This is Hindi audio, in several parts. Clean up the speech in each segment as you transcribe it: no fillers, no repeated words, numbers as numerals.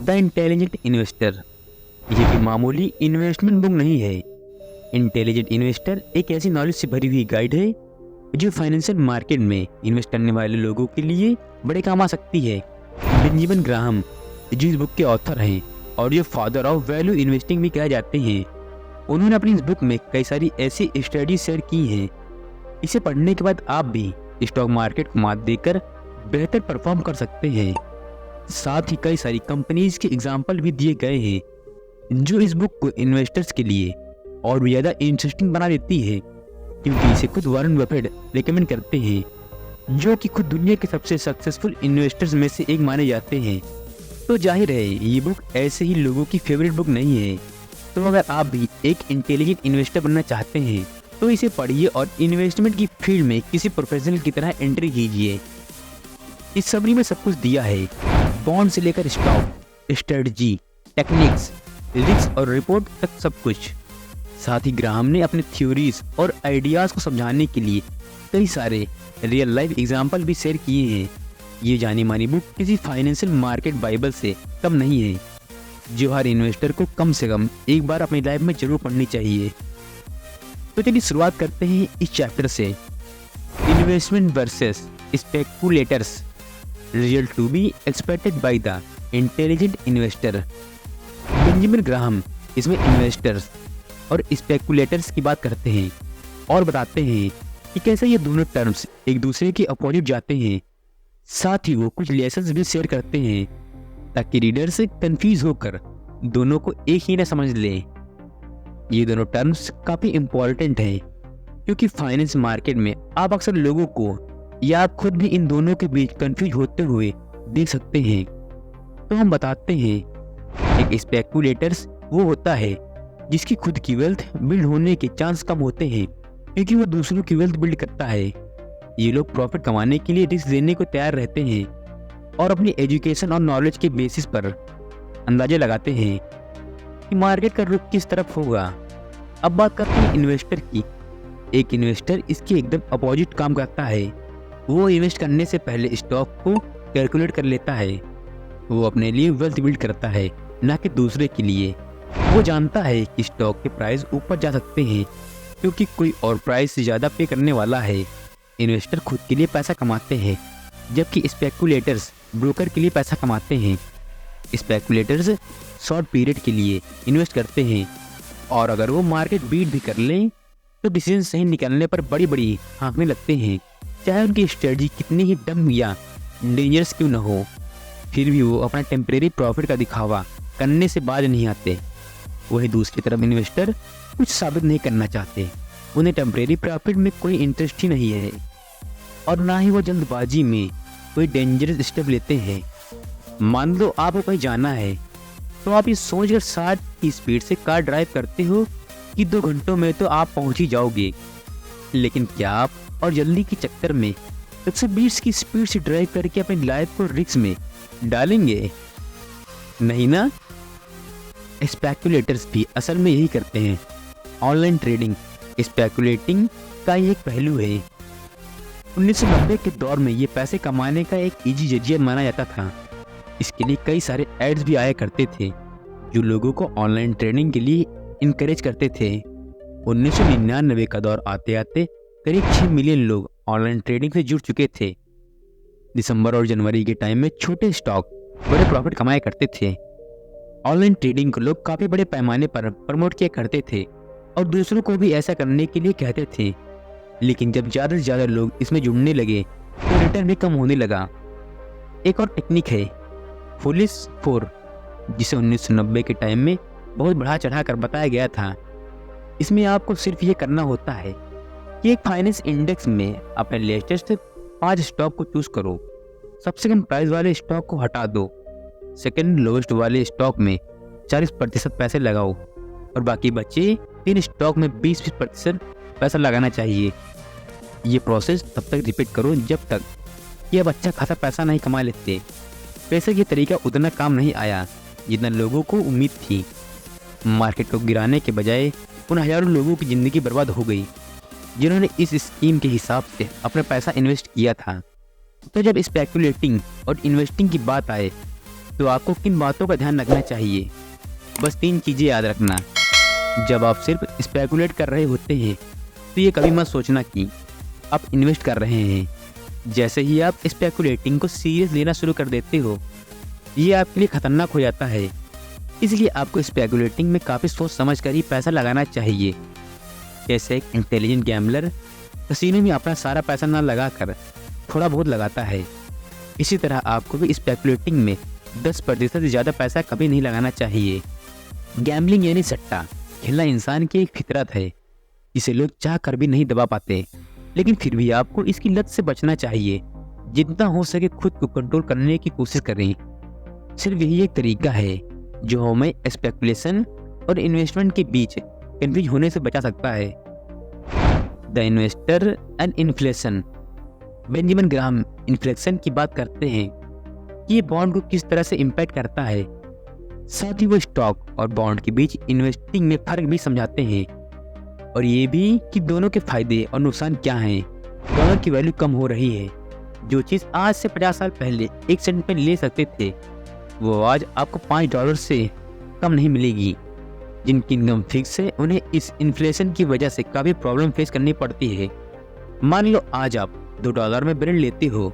द इंटेलिजेंट इन्वेस्टर ये कोई मामूली इन्वेस्टमेंट बुक नहीं है। इंटेलिजेंट इन्वेस्टर एक ऐसी नॉलेज से भरी हुई गाइड है जो फाइनेंशियल मार्केट में इन्वेस्ट करने वाले लोगों के लिए बड़े काम आ सकती है। बेंजामिन ग्राहम जो इस बुक के ऑथर हैं और जो फादर ऑफ वैल्यू इन्वेस्टिंग भी कहे जाते हैं, उन्होंने अपनी इस बुक में कई सारी ऐसी स्टडी शेयर की हैं। इसे पढ़ने के बाद आप भी स्टॉक मार्केट को मात देकर बेहतर परफॉर्म कर सकते हैं। साथ ही कई सारी कंपनीज के एग्जाम्पल भी दिए गए हैं जो इस बुक को इन्वेस्टर्स के लिए और भी ज़्यादा इंटरेस्टिंग बना देती है, क्योंकि इसे खुद वॉरेन बफेट रिकमेंड करते हैं जो कि खुद दुनिया के सबसे सक्सेसफुल इन्वेस्टर्स में से एक माने जाते हैं। तो जाहिर है ये बुक ऐसे ही लोगों की फेवरेट बुक नहीं है। तो अगर आप भी एक इंटेलिजेंट इन्वेस्टर बनना चाहते हैं तो इसे पढ़िए और इन्वेस्टमेंट की फील्ड में किसी प्रोफेशनल की तरह एंट्री कीजिए। इस समरी में सब कुछ दिया है, बॉन्ड से लेकर स्टॉक, स्ट्रेटजी, टेक्निक्स, रिस्क और रिपोर्ट तक सब कुछ। साथ ही ग्राहम ने अपने थ्योरीज और आइडियाज़ को समझाने के लिए कई सारे रियल लाइफ एग्जाम्पल भी शेयर किए हैं। ये जानी मानी बुक किसी फाइनेंशियल मार्केट बाइबल से कम नहीं है जो हर इन्वेस्टर को कम से कम एक बार अपनी लाइफ में जरूर पढ़नी चाहिए। तो चलिए शुरुआत करते हैं इस चैप्टर से, investment versus speculators, result to be expected by the intelligent investor. Benjamin Graham इसमें इन्वेस्टर्स और स्पेकुलेटर्स की बात करते हैं और बताते हैं कि कैसे ये दोनों टर्म्स एक दूसरे के अपोजिट जाते हैं। साथ ही वो कुछ लेसन्स भी शेयर करते हैं ताकि रीडर्स कंफ्यूज होकर दोनों को एक ही न समझ लें। ये दोनों टर्म्स काफ़ी इम्पोर्टेंट हैं क्योंकि फाइनेंस मार्केट में आप अक्सर लोगों को या आप खुद भी इन दोनों के बीच कंफ्यूज होते हुए देख सकते हैं। तो हम बताते हैं, एक स्पेकुलेटर्स वो होता है जिसकी खुद की वेल्थ बिल्ड होने के चांस कम होते हैं क्योंकि वो दूसरों की वेल्थ बिल्ड करता है। ये लोग प्रॉफिट कमाने के लिए रिस्क लेने को तैयार रहते हैं और अपनी एजुकेशन और नॉलेज के बेसिस पर अंदाजे लगाते हैं कि मार्केट का रुख किस तरफ होगा। अब बात करते हैं इन्वेस्टर की। एक इन्वेस्टर इसके एकदम अपोजिट काम करता है। वो इन्वेस्ट करने से पहले स्टॉक को कैलकुलेट कर लेता है। वो अपने लिए वेल्थ बिल्ड करता है, ना कि दूसरे के लिए। वो जानता है कि स्टॉक के प्राइस ऊपर जा सकते हैं क्योंकि कोई और प्राइस से ज़्यादा पे करने वाला है। इन्वेस्टर खुद के लिए पैसा कमाते हैं जबकि स्पेकुलेटर्स ब्रोकर के लिए पैसा कमाते हैं। स्पेकुलेटर्स शॉर्ट पीरियड के लिए इन्वेस्ट करते हैं और अगर वो मार्केट बीट भी कर लें तो डिसीजन सही निकलने पर बड़ी बड़ी हाँकने लगते हैं, चाहे उनकी स्ट्रेटजी कितनी ही डम या डेंजरस क्यों न हो। फिर भी वो अपना टेम्परेरी प्रॉफिट का दिखावा करने से बाज नहीं आते। वही दूसरी तरफ इन्वेस्टर कुछ साबित नहीं करना चाहते। उन्हें टेम्परेरी प्रॉफिट में कोई इंटरेस्ट ही नहीं है और ना ही वो जल्दबाजी में कोई डेंजरस स्टेप लेते हैं। मान लो आपको कहीं जाना है तो आप ये सोचकर 60 की स्पीड से कार ड्राइव करते हो कि 2 घंटों में तो आप पहुंच ही जाओगे। लेकिन क्या आप और जल्दी के चक्कर में 120 की स्पीड से ड्राइव करके अपनी लाइफ को रिस्क में डालेंगे? नहीं ना। स्पेकुलेटर्स भी असल में यही करते हैं। ऑनलाइन ट्रेडिंग स्पेकुलेटिंग का ही एक पहलू है। 1990 के दौर में ये पैसे कमाने का एक इजी जरिया माना जाता था। इसके लिए कई सारे एड्स भी आया करते थे जो लोगों को ऑनलाइन ट्रेडिंग के लिए इनकरेज करते थे। 1999 का दौर आते आते करीब 6 मिलियन लोग ऑनलाइन ट्रेडिंग से जुड़ चुके थे। दिसंबर और जनवरी के टाइम में छोटे स्टॉक बड़े प्रॉफिट कमाया करते थे। ऑनलाइन ट्रेडिंग को लोग काफ़ी बड़े पैमाने पर प्रमोट किया करते थे और दूसरों को भी ऐसा करने के लिए कहते थे। लेकिन जब ज़्यादा से ज़्यादा लोग इसमें जुड़ने लगे तो रिटर्न भी कम होने लगा। एक और टेक्निक है फुलिश 4, जिसे 1990 के टाइम में बहुत बढ़ा चढ़ा कर बताया गया था। इसमें आपको सिर्फ ये करना होता है कि एक फाइनेंस इंडेक्स में अपने लेटेस्ट 5 स्टॉक को चूज करो। सबसे कम प्राइस वाले स्टॉक को हटा दो, सेकंड लोएस्ट वाले स्टॉक में 40% पैसे लगाओ और बाकी बचे 3 स्टॉक में 20% पैसा लगाना चाहिए। ये प्रोसेस तब तक रिपीट करो जब तक कि अब अच्छा खासा पैसा नहीं कमा लेते। पैसे ये तरीका उतना काम नहीं आया जितना लोगों को उम्मीद थी। मार्केट को गिराने के बजाय उन हज़ारों लोगों की ज़िंदगी बर्बाद हो गई जिन्होंने इस स्कीम के हिसाब से अपना पैसा इन्वेस्ट किया था। तो जब स्पेकुलेटिंग और इन्वेस्टिंग की बात आए तो आपको किन बातों का ध्यान रखना चाहिए? बस 3 चीज़ें याद रखना। जब आप सिर्फ स्पेकुलेट कर रहे होते हैं तो ये कभी मत सोचना कि आप इन्वेस्ट कर रहे हैं। जैसे ही आप स्पेकुलेटिंग को सीरियस लेना शुरू कर देते हो, ये आपके लिए खतरनाक हो जाता है। इसलिए आपको स्पेकुलेटिंग में काफ़ी सोच समझ कर ही पैसा लगाना चाहिए। जैसे एक इंटेलिजेंट गैम्बलर कसीनो में अपना सारा पैसा ना लगाकर थोड़ा बहुत लगाता है, इसी तरह आपको भी स्पेकुलेटिंग में 10% से ज़्यादा पैसा कभी नहीं लगाना चाहिए। गैम्बलिंग यानी सट्टा खेलना इंसान की एक फितरत है, जिसे लोग चाह कर भी नहीं दबा पाते। लेकिन फिर भी आपको इसकी लत से बचना चाहिए। जितना हो सके खुद को कंट्रोल करने की कोशिश करें। सिर्फ यही एक तरीका है जो हमें स्पेकुलेशन और इन्वेस्टमेंट के बीच कन्फ्यूज होने से बचा सकता है। The investor and inflation. Benjamin Graham inflation की बात करते हैं कि ये बॉन्ड को किस तरह से इम्पैक्ट करता है। साथ ही वो स्टॉक और बॉन्ड के बीच इन्वेस्टिंग में फ़र्क भी समझाते हैं, और ये भी कि दोनों के फायदे और नुकसान क्या हैं। डॉलर की वैल्यू कम हो रही है। जो चीज़ आज से 50 साल पहले 1 सेंट में ले सकते थे, वो आज आपको $5 से कम नहीं मिलेगी। जिनकी इनकम फिक्स है, उन्हें इस इन्फ्लेशन की वजह से काफ़ी प्रॉब्लम फेस करनी पड़ती है। मान लो आज आप $2 में ब्रेड लेते हो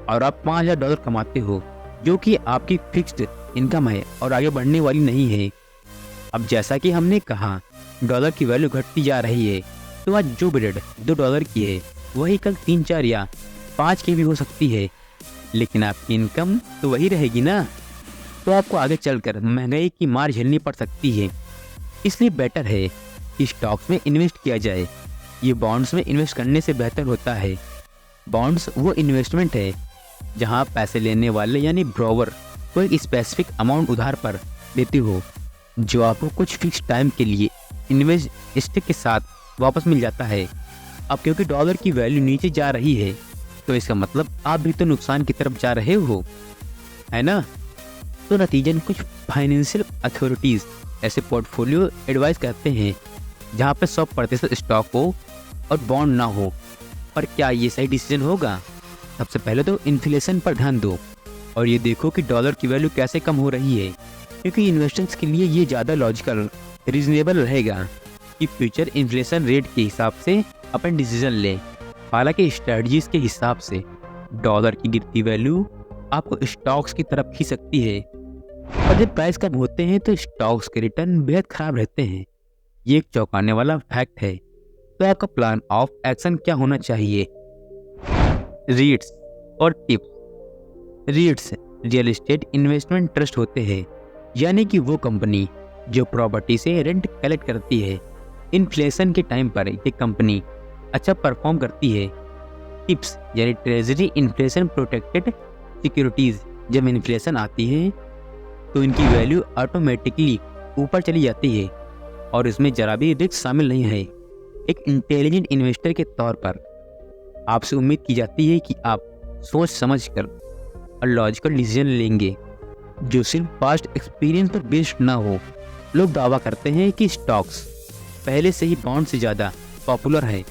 और आप $5000 कमाते हो, जो कि आपकी फिक्स्ड इनकम है और आगे बढ़ने वाली नहीं है। अब जैसा कि हमने कहा, डॉलर की वैल्यू घटती जा रही है, तो आज जो ब्रेड $2 की है, वही कल 3, 4 या 5 की भी हो सकती है। लेकिन आपकी इनकम तो वही रहेगी ना। तो आपको आगे चलकर महंगाई की मार झेलनी पड़ सकती है। इसलिए बेटर है कि स्टॉक्स में इन्वेस्ट किया जाए। ये बॉन्ड्स में इन्वेस्ट करने से बेहतर होता है। बॉन्ड्स वो इन्वेस्टमेंट है जहां पैसे लेने वाले यानी ब्रोवर को एक स्पेसिफिक अमाउंट उधार पर देते हो, जो आपको कुछ फिक्स टाइम के लिए इन्वेस्ट के साथ वापस मिल जाता है। अब क्योंकि डॉलर की वैल्यू नीचे जा रही है, तो इसका मतलब आप भी तो नुकसान की तरफ जा रहे हो, है ना। तो नतीजन कुछ फाइनेंशियल अथॉरिटीज़ ऐसे पोर्टफोलियो एडवाइस करते हैं जहाँ पे 100% स्टॉक हो और बॉन्ड ना हो। पर क्या ये सही डिसीजन होगा? सबसे पहले तो इन्फ्लेशन पर ध्यान दो और ये देखो कि डॉलर की वैल्यू कैसे कम हो रही है, क्योंकि इन्वेस्टर्स के लिए ये ज़्यादा लॉजिकल रीजनेबल रहेगा कि फ्यूचर इन्फ्लेशन रेट के हिसाब से अपन डिसीजन लें। हालांकि स्ट्रेटजीज के हिसाब से डॉलर की गिरती वैल्यू आपको स्टॉक्स की तरफ खींच सकती है, और जब प्राइस कम होते हैं तो स्टॉक्स के रिटर्न बेहद खराब रहते हैं। ये एक चौंकाने वाला फैक्ट है। तो आपका प्लान ऑफ एक्शन क्या होना चाहिए? रीट्स और tips. रीट्स real estate investment trust होते हैं, यानी कि वो कंपनी जो प्रॉपर्टी से रेंट कलेक्ट करती है। इन्फ्लेशन के टाइम पर ये कंपनी अच्छा परफॉर्म करती है। टिप्स यानी ट्रेजरी इन्फ्लेशन प्रोटेक्टेड सिक्योरिटीज़। जब इन्फ्लेशन आती है तो इनकी वैल्यू ऑटोमेटिकली ऊपर चली जाती है और इसमें जरा भी रिस्क शामिल नहीं है। एक इंटेलिजेंट इन्वेस्टर के तौर पर आपसे उम्मीद की जाती है कि आप सोच समझ कर और लॉजिकल डिसीजन लेंगे जो सिर्फ पास्ट एक्सपीरियंस पर बेस्ड ना हो। लोग दावा करते हैं कि स्टॉक्स पहले से ही बॉन्ड से ज़्यादा पॉपुलर है,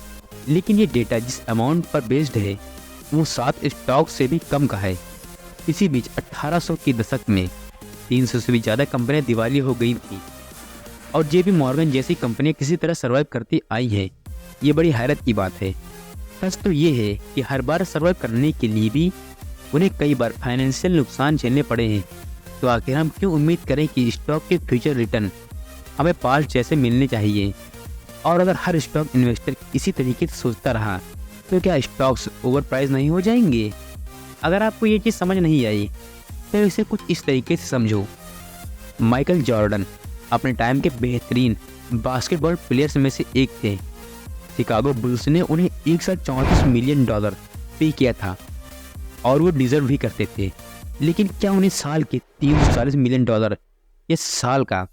लेकिन ये डेटा जिस अमाउंट पर बेस्ड है वो 7 स्टॉक से भी कम का है। इसी बीच 1800 के दशक में 300 से भी ज़्यादा कंपनियां दिवालिया हो गई थी, और जेपी मॉर्गन जैसी कंपनियां किसी तरह सर्वाइव करती आई हैं। ये बड़ी हैरत की बात है। सच तो ये है कि हर बार सर्वाइव करने के लिए भी उन्हें कई बार फाइनेंशियल नुकसान झेलने पड़े हैं। तो आखिर हम क्यों उम्मीद करें कि स्टॉक के फ्यूचर रिटर्न हमें पास्ट जैसे मिलने चाहिए? और अगर हर स्टॉक इन्वेस्टर इसी तरीके से सोचता रहा तो क्या स्टॉक्स ओवर प्राइस नहीं हो जाएंगे? अगर आपको ये चीज़ समझ नहीं आई तो इसे कुछ इस तरीके से समझो। माइकल जॉर्डन अपने टाइम के बेहतरीन बास्केटबॉल प्लेयर्स में से एक थे। शिकागो बुल्स ने उन्हें एक साथ $34 मिलियन पे किया था और वो डिजर्व भी करते थे। लेकिन क्या उन्हें साल के $340 मिलियन या साल का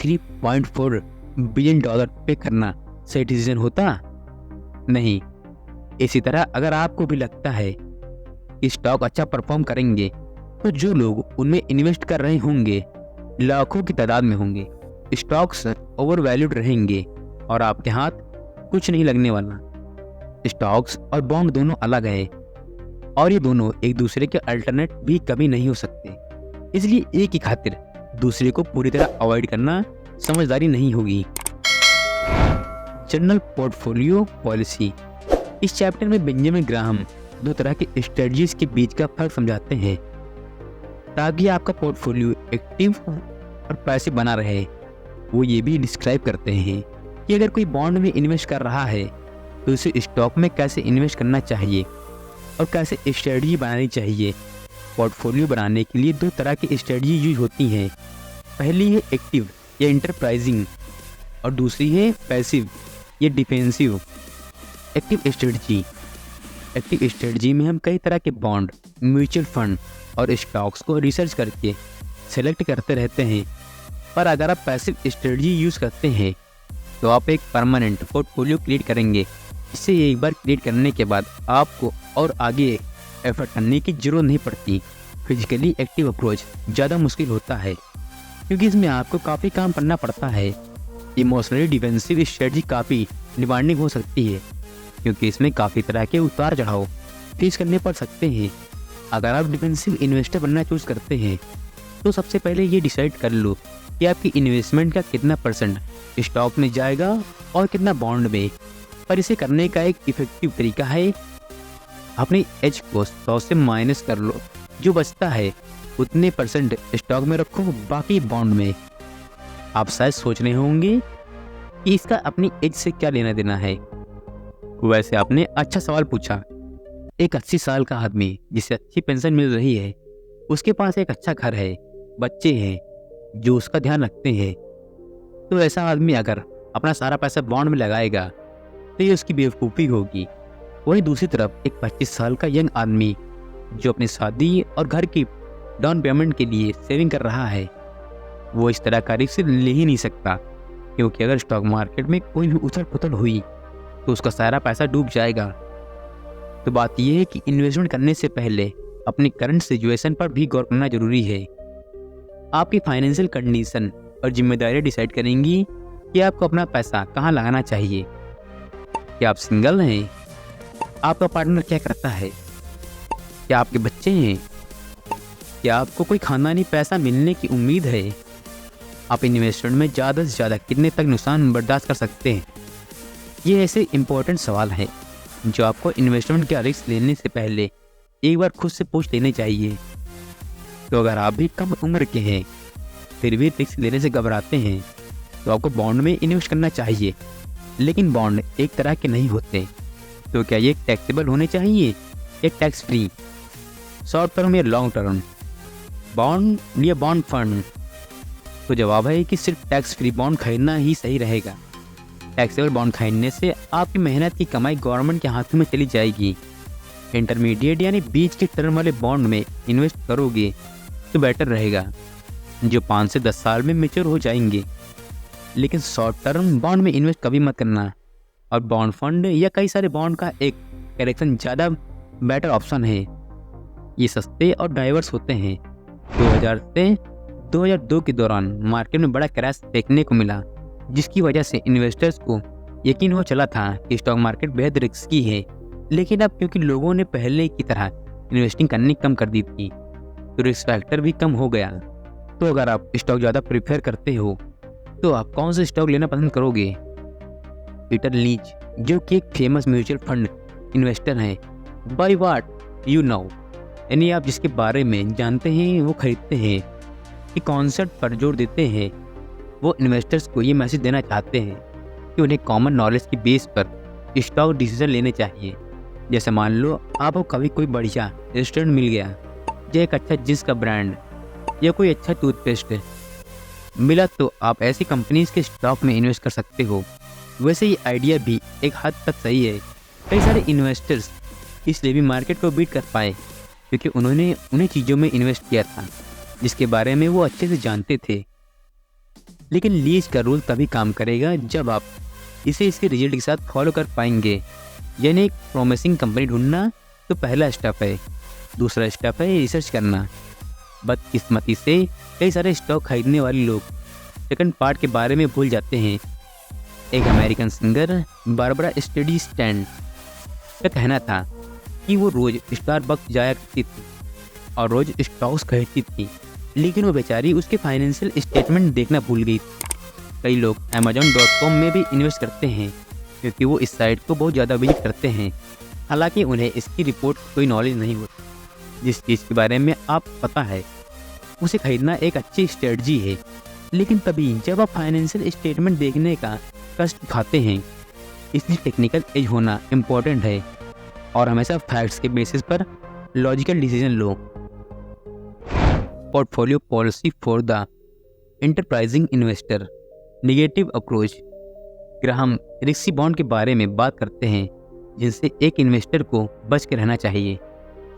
$3.4 बिलियन पे करना सही डिसीजन होता? नहीं। इसी तरह अगर आपको भी लगता है कि स्टॉक अच्छा परफॉर्म करेंगे तो जो लोग उनमें इन्वेस्ट कर रहे होंगे लाखों की तादाद में होंगे। स्टॉक्स ओवर वैल्यूड रहेंगे और आपके हाथ कुछ नहीं लगने वाला। स्टॉक्स और बॉन्ड दोनों अलग है और ये दोनों एक दूसरे के अल्टरनेट भी कभी नहीं हो सकते। इसलिए एक की खातिर दूसरे को पूरी तरह अवॉइड करना समझदारी नहीं होगी। General portfolio policy. इस चैप्टर में बेंजामिन ग्राहम दो तरह के स्ट्रेटजीज के बीच का फर्क समझाते हैं ताकि आपका पोर्टफोलियो एक्टिव और पैसिव बना रहे। वो ये भी डिस्क्राइब करते हैं कि अगर कोई बॉन्ड में इन्वेस्ट कर रहा है तो उसे स्टॉक में कैसे इन्वेस्ट करना चाहिए और कैसे स्ट्रेटजी बनानी चाहिए। पोर्टफोलियो बनाने के लिए दो तरह की स्ट्रेटजी यूज होती हैं। पहली है एक्टिव या इंटरप्राइजिंग और दूसरी है पैसिव या डिफेंसिव। एक्टिव स्ट्रेटजी में हम कई तरह के बॉन्ड, म्यूचुअल फंड और स्टॉक्स को रिसर्च करके सेलेक्ट करते रहते हैं। पर अगर आप पैसिव स्ट्रेटजी यूज़ करते हैं तो आप एक परमानेंट पोर्टफोलियो क्रिएट करेंगे। इससे एक बार क्रिएट करने के बाद आपको और आगे एफर्ट करने की जरूरत नहीं पड़ती। फिजिकली एक्टिव अप्रोच ज़्यादा मुश्किल होता है क्योंकि इसमें आपको काफ़ी काम करना पड़ता है। इमोशनली डिफेंसिव स्ट्रेटजी काफ़ी डिमांडिंग हो सकती है क्योंकि इसमें काफ़ी तरह के उतार चढ़ाव फेस करने पड़ सकते हैं। अगर आप डिफेंसिव इन्वेस्टर बनना चूज़ करते हैं तो सबसे पहले ये डिसाइड कर लो कि आपकी इन्वेस्टमेंट का कितना परसेंट स्टॉक में जाएगा और कितना बॉन्ड में। पर इसे करने का एक इफेक्टिव तरीका है अपनी एज को 100 से माइनस कर लो। जो बचता है उतने परसेंट स्टॉक में रखो, बाकी बॉन्ड में। आप शायद सोच रहे होंगे कि इसका अपनी एज से क्या लेना देना है। वैसे आपने अच्छा सवाल पूछा। एक 80 साल का आदमी जिसे अच्छी पेंशन मिल रही है, उसके पास एक अच्छा घर है, बच्चे हैं जो उसका ध्यान रखते हैं, तो ऐसा आदमी अगर अपना सारा पैसा बॉन्ड में लगाएगा तो ये उसकी बेवकूफ़ी होगी। वहीं दूसरी तरफ एक 25 साल का यंग आदमी जो अपनी शादी और घर की डाउन पेमेंट के लिए सेविंग कर रहा है, वो इस तरह का रिस्क ले ही नहीं सकता क्योंकि अगर स्टॉक मार्केट में कोई भी उछल पुथल हुई तो उसका सारा पैसा डूब जाएगा। तो बात यह है कि इन्वेस्टमेंट करने से पहले अपनी करंट सिचुएशन पर भी गौर करना जरूरी है। आपकी फाइनेंशियल कंडीशन और जिम्मेदारियां डिसाइड करेंगी कि आपको अपना पैसा कहाँ लगाना चाहिए। क्या आप सिंगल हैं? आपका पार्टनर क्या करता है? क्या आपके बच्चे हैं? क्या आपको कोई खानदानी पैसा मिलने की उम्मीद है? आप इन्वेस्टमेंट में ज़्यादा से ज़्यादा कितने तक नुकसान बर्दाश्त कर सकते हैं? ये ऐसे इम्पोर्टेंट सवाल हैं जो आपको इन्वेस्टमेंट का रिस्क लेने से पहले एक बार खुद से पूछ लेने चाहिए। तो अगर आप भी कम उम्र के हैं फिर भी रिस्क लेने से घबराते हैं तो आपको बॉन्ड में इन्वेस्ट करना चाहिए। लेकिन बॉन्ड एक तरह के नहीं होते, तो क्या ये टैक्सेबल होने चाहिए या टैक्स फ्री? शॉर्ट टर्म या लॉन्ग टर्म, बॉन्ड या बॉन्ड फंड? तो जवाब है कि सिर्फ टैक्स फ्री बॉन्ड खरीदना ही सही रहेगा। टैक्सेबल बॉन्ड खरीदने से आपकी मेहनत की कमाई गवर्नमेंट के हाथों में चली जाएगी। इंटरमीडिएट यानी बीच के टर्म वाले बॉन्ड में इन्वेस्ट करोगे तो बेटर रहेगा, जो 5 से 10 साल में मैच्योर हो जाएंगे। लेकिन शॉर्ट टर्म बॉन्ड में इन्वेस्ट कभी मत करना। और बॉन्ड फंड या कई सारे बॉन्ड का एक करेक्शन ज़्यादा बेटर ऑप्शन है। ये सस्ते और डाइवर्स होते हैं। 2000 से 2002 के दौरान मार्केट में बड़ा क्रैश देखने को मिला, जिसकी वजह से इन्वेस्टर्स को यकीन हो चला था कि स्टॉक मार्केट बेहद रिस्की है। लेकिन अब क्योंकि लोगों ने पहले की तरह इन्वेस्टिंग करनी कम कर दी थी तो रिस्क फैक्टर भी कम हो गया। तो अगर आप स्टॉक ज़्यादा प्रेफर करते हो तो आप कौन सा स्टॉक लेना पसंद करोगे? पीटर लीच, जो कि एक फेमस म्यूचुअल फंड इन्वेस्टर हैं, बाय व्हाट यू नो, यानी आप जिसके बारे में जानते हैं वो खरीदते हैं, कि कॉन्सेप्ट पर जोर देते हैं। वो इन्वेस्टर्स को ये मैसेज देना चाहते हैं कि उन्हें कॉमन नॉलेज की बेस पर स्टॉक डिसीजन लेने चाहिए। जैसे मान लो आपको कभी कोई बढ़िया रेस्टोरेंट मिल गया या एक अच्छा जींस का ब्रांड या कोई अच्छा टूथपेस्ट मिला, तो आप ऐसी कंपनीज के स्टॉक में इन्वेस्ट कर सकते हो। वैसे ये आइडिया भी एक हद तक सही है। कई सारे इन्वेस्टर्स इसलिए भी मार्केट को बीट कर पाए क्योंकि उन्होंने उन्हीं चीज़ों में इन्वेस्ट किया था जिसके बारे में वो अच्छे से जानते थे। लेकिन लीज का रूल तभी काम करेगा जब आप इसे इसके रिजल्ट के साथ फॉलो कर पाएंगे। यानी एक प्रॉमिसिंग कंपनी ढूंढना तो पहला स्टेप है, दूसरा स्टेप है रिसर्च करना। बदकिस्मती से कई सारे स्टॉक खरीदने वाले लोग सेकंड पार्ट के बारे में भूल जाते हैं। एक अमेरिकन सिंगर बारबरा स्ट्रेइसैंड का कहना था कि वो रोज़ स्टारबक्स जाया करती थी और रोज़ स्टॉक्स खरीदती थी लेकिन वो बेचारी उसके फाइनेंशियल स्टेटमेंट देखना भूल गई। कई लोग Amazon.com में भी इन्वेस्ट करते हैं क्योंकि वो इस साइट को बहुत ज़्यादा विजिट करते हैं, हालांकि उन्हें इसकी रिपोर्ट कोई नॉलेज नहीं होती। जिस चीज़ के बारे में आप पता है उसे खरीदना एक अच्छी स्ट्रेटजी है, लेकिन तभी जब आप फाइनेंशियल स्टेटमेंट देखने का कष्ट खाते हैं। इसलिए टेक्निकल एज होना इम्पोर्टेंट है और हमेशा फैक्ट्स के बेसिस पर logical decision low. Portfolio policy for the enterprising investor, negative approach. Graham risky bond के बारे में बात करते हैं जिनसे एक इन्वेस्टर को बच के रहना चाहिए।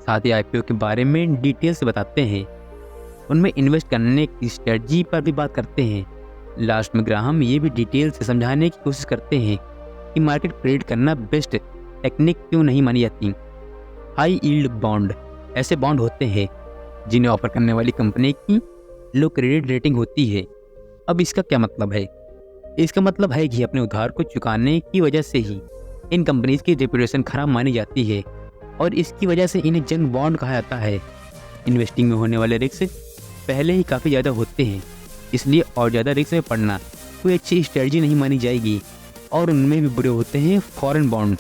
साथ ही IPO के बारे में डिटेल से बताते हैं, उनमें इन्वेस्ट करने की स्ट्रेटजी पर भी बात करते हैं। लास्ट में ग्राहम ये भी डिटेल से समझाने की कोशिश करते हैं कि मार्केट प्रेडिक्ट करना बेस्ट टेक्निक क्यों नहीं मानी जाती। हाई यील्ड बॉन्ड ऐसे बॉन्ड होते हैं जिन्हें ऑफर करने वाली कंपनी की लो क्रेडिट रेटिंग होती है। अब इसका क्या मतलब है? इसका मतलब है कि अपने उधार को चुकाने की वजह से ही इन कंपनीज की रेपुटेशन खराब मानी जाती है और इसकी वजह से इन्हें जंक बॉन्ड कहा जाता है। इन्वेस्टिंग में होने वाले रिस्क पहले ही काफ़ी ज़्यादा होते हैं, इसलिए और ज़्यादा रिस्क में पड़ना कोई अच्छी स्ट्रेटजी नहीं मानी जाएगी। और उनमें भी बुरे होते हैं फॉरेन बॉन्ड।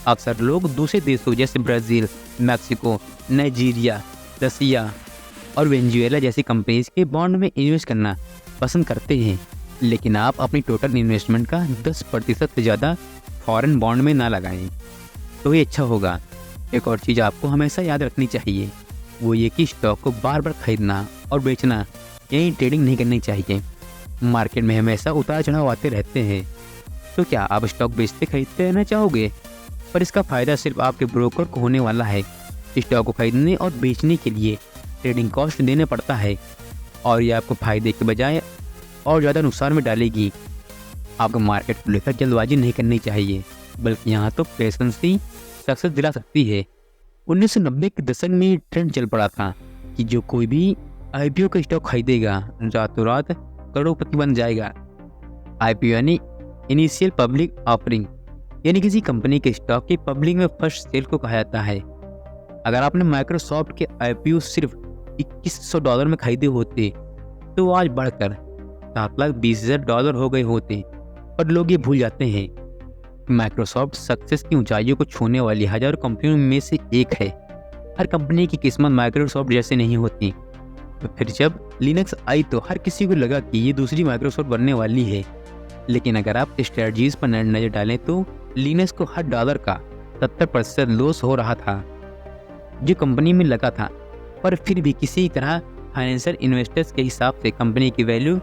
अक्सर लोग दूसरे देशों जैसे ब्राज़ील, मैक्सिको, नाइजीरिया, रसिया और वेनेजुएला जैसी कंपनीज के बॉन्ड में इन्वेस्ट करना पसंद करते हैं, लेकिन आप अपनी टोटल इन्वेस्टमेंट का 10% से ज़्यादा फॉरेन बॉन्ड में ना लगाएं तो ये अच्छा होगा। एक और चीज़ आपको हमेशा याद रखनी चाहिए, वो ये कि स्टॉक को बार बार खरीदना और बेचना यानी ट्रेडिंग नहीं करनी चाहिए। मार्केट में हमेशा उतार चढ़ाव आते रहते हैं, तो क्या आप स्टॉक बेचते खरीदते रहना चाहोगे? पर इसका फ़ायदा सिर्फ आपके ब्रोकर को होने वाला है। स्टॉक को खरीदने और बेचने के लिए ट्रेडिंग कॉस्ट देना पड़ता है और ये आपको फ़ायदे के बजाय और ज़्यादा नुकसान में डालेगी। आपको मार्केट को लेकर जल्दबाजी नहीं करनी चाहिए, बल्कि यहाँ तो पेशेंस ही सक्सेस दिला सकती है। 1990 के दशक में ट्रेंड चल पड़ा था कि जो कोई भी IPO का स्टॉक खरीदेगा रातों रात करोड़पति बन जाएगा। IPO यानी इनिशियल पब्लिक ऑफरिंग, यानी किसी कंपनी के स्टॉक की पब्लिक में फर्स्ट सेल को कहा जाता है। अगर आपने माइक्रोसॉफ्ट के IPO सिर्फ $2100 में खरीदे होते तो आज बढ़कर $7,20,000 हो गए होते। पर लोग ये भूल जाते हैं माइक्रोसॉफ्ट सक्सेस की ऊंचाइयों को छूने वाली हजारों कंपनियों में से एक है। हर कंपनी की किस्मत माइक्रोसॉफ्ट जैसे नहीं होती। तो फिर जब लिनक्स आई तो हर किसी को लगा कि ये दूसरी माइक्रोसॉफ्ट बनने वाली है, लेकिन अगर आप स्ट्रेटजीज पर नजर डालें तो लिनक्स को हर डॉलर का 70% लॉस हो रहा था जो कंपनी में लगा था। पर फिर भी किसी तरह फाइनेंशियल इन्वेस्टर्स के हिसाब से कंपनी की वैल्यू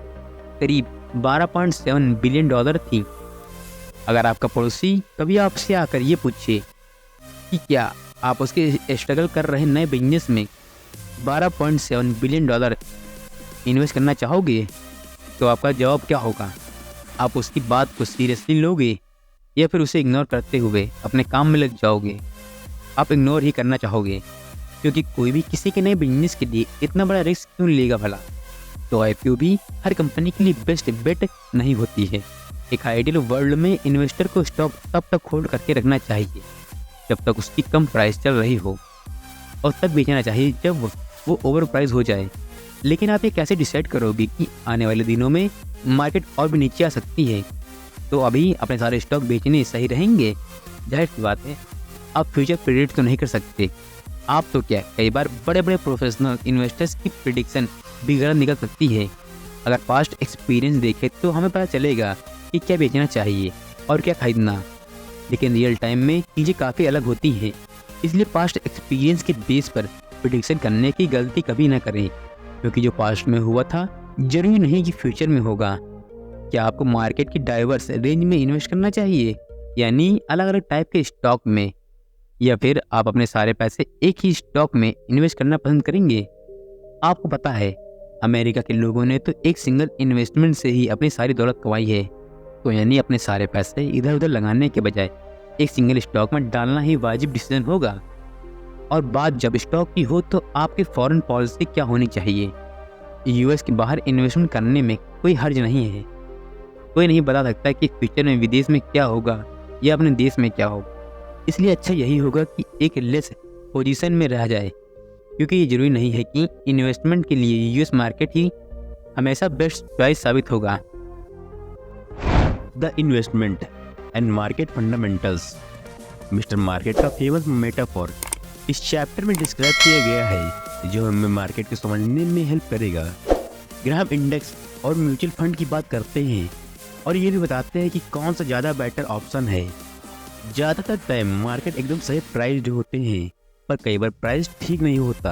करीब $12.7 बिलियन थी। अगर आपका पड़ोसी कभी आपसे आकर ये पूछे कि क्या आप उसके स्ट्रगल कर रहे नए बिजनेस में $12.7 बिलियन इन्वेस्ट करना चाहोगे, तो आपका जवाब क्या होगा? आप उसकी बात को सीरियसली लोगे या फिर उसे इग्नोर करते हुए अपने काम में लग जाओगे? आप इग्नोर ही करना चाहोगे, क्योंकि कोई भी किसी के नए बिजनेस के लिए इतना बड़ा रिस्क क्यों लेगा भला? तो IPO भी हर कंपनी के लिए बेस्ट बेट नहीं होती है। एक आइडियल वर्ल्ड में इन्वेस्टर को स्टॉक तब तक होल्ड करके रखना चाहिए जब तक उसकी कम प्राइस चल रही हो, और तब बेचना चाहिए जब वो ओवर प्राइस हो जाए। लेकिन आप ये कैसे डिसाइड करोगे कि आने वाले दिनों में मार्केट और भी नीचे आ सकती है? तो अभी अपने सारे स्टॉक बेचने सही रहेंगे? जाहिर सी बात है, आप फ्यूचर प्रेडिक्ट तो नहीं कर सकते। आप तो क्या, कई बार बड़े बड़े प्रोफेशनल इन्वेस्टर्स की प्रेडिक्शन भी गलत निकल सकती है। अगर पास्ट एक्सपीरियंस देखें तो हमें पता चलेगा कि क्या बेचना चाहिए और क्या खरीदना, लेकिन रियल टाइम में चीज़ें काफ़ी अलग होती हैं। इसलिए पास्ट एक्सपीरियंस के बेस पर प्रेडिक्शन करने की गलती कभी ना करें, क्योंकि जो पास्ट में हुआ था जरूरी नहीं कि फ्यूचर में होगा। क्या आपको मार्केट की डाइवर्स रेंज में इन्वेस्ट करना चाहिए, यानी अलग अलग टाइप के स्टॉक में, या फिर आप अपने सारे पैसे एक ही स्टॉक में इन्वेस्ट करना पसंद करेंगे? आपको पता है अमेरिका के लोगों ने तो एक सिंगल इन्वेस्टमेंट से ही अपनी सारी दौलत कमाई है। तो यानी अपने सारे पैसे इधर उधर लगाने के बजाय एक सिंगल स्टॉक में डालना ही वाजिब डिसीजन होगा। और बात जब स्टॉक की हो तो आपकी फॉरेन पॉलिसी क्या होनी चाहिए? US के बाहर इन्वेस्टमेंट करने में कोई हर्ज नहीं है। कोई नहीं बता सकता कि फ्यूचर में विदेश में क्या होगा या अपने देश में क्या होगा। इसलिए अच्छा यही होगा कि एक लेस पोजीशन में रह जाए क्योंकि ये जरूरी नहीं है कि इन्वेस्टमेंट के लिए यूएस मार्केट ही हमेशा बेस्ट चॉइस साबित होगा। The investment and market fundamentals, mister market का फेमस मेटाफोर इस चैप्टर में डिस्क्राइब किया गया है, जो हमें मार्केट को समझने में हेल्प करेगा। ग्राहम इंडेक्स और म्यूचुअल फंड की बात करते हैं और ये भी बताते हैं कि कौन सा ज़्यादा बेटर ऑप्शन है। ज़्यादातर टाइम मार्केट एकदम सही प्राइस्ड होते हैं, पर कई बार प्राइस ठीक नहीं होता।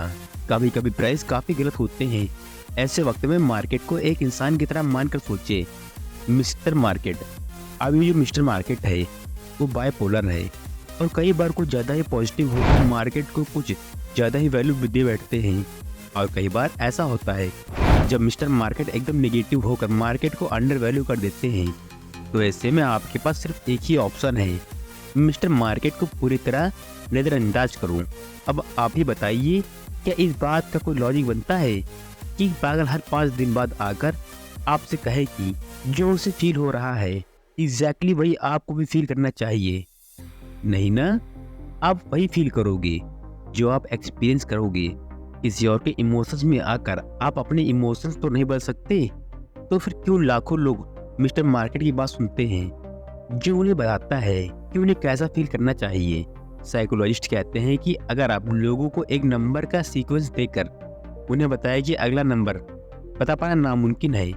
कभी कभी प्राइस काफ़ी गलत होते हैं। ऐसे वक्त में मार्केट को एक इंसान की तरह मानकर सोचे। मिस्टर मार्केट, अब ये जो मिस्टर मार्केट है वो बायपोलर है और कई बार कुछ ज़्यादा ही पॉजिटिव होकर मार्केट को कुछ ज़्यादा ही वैल्यू दे बैठते हैं, और कई बार ऐसा होता है जब मिस्टर मार्केट एकदम नेगेटिव होकर मार्केट को अंडर वैल्यू कर देते हैं। तो ऐसे में आपके पास सिर्फ एक ही ऑप्शन है, मिस्टर मार्केट को पूरी तरह नज़रअंदाज करूं। अब आप ही बताइए, क्या इस बात का कोई लॉजिक बनता है कि पागल हर 5 दिन बाद आकर आपसे कहे कि जो उसे फील हो रहा है एग्जैक्टली वही आपको भी फील करना चाहिए? नहीं ना, आप वही फील करोगे जो आप एक्सपीरियंस करोगे। किसी और के इमोशंस में आकर आप अपने इमोशंस तो नहीं बदल सकते, तो फिर क्यों लाखों लोग मिस्टर मार्केट की बात सुनते हैं जो उन्हें बताता है कि उन्हें कैसा फील करना चाहिए। साइकोलॉजिस्ट कहते हैं कि अगर आप लोगों को एक नंबर का सीक्वेंस देकर उन्हें बताया कि अगला नंबर पता पाना नामुमकिन है,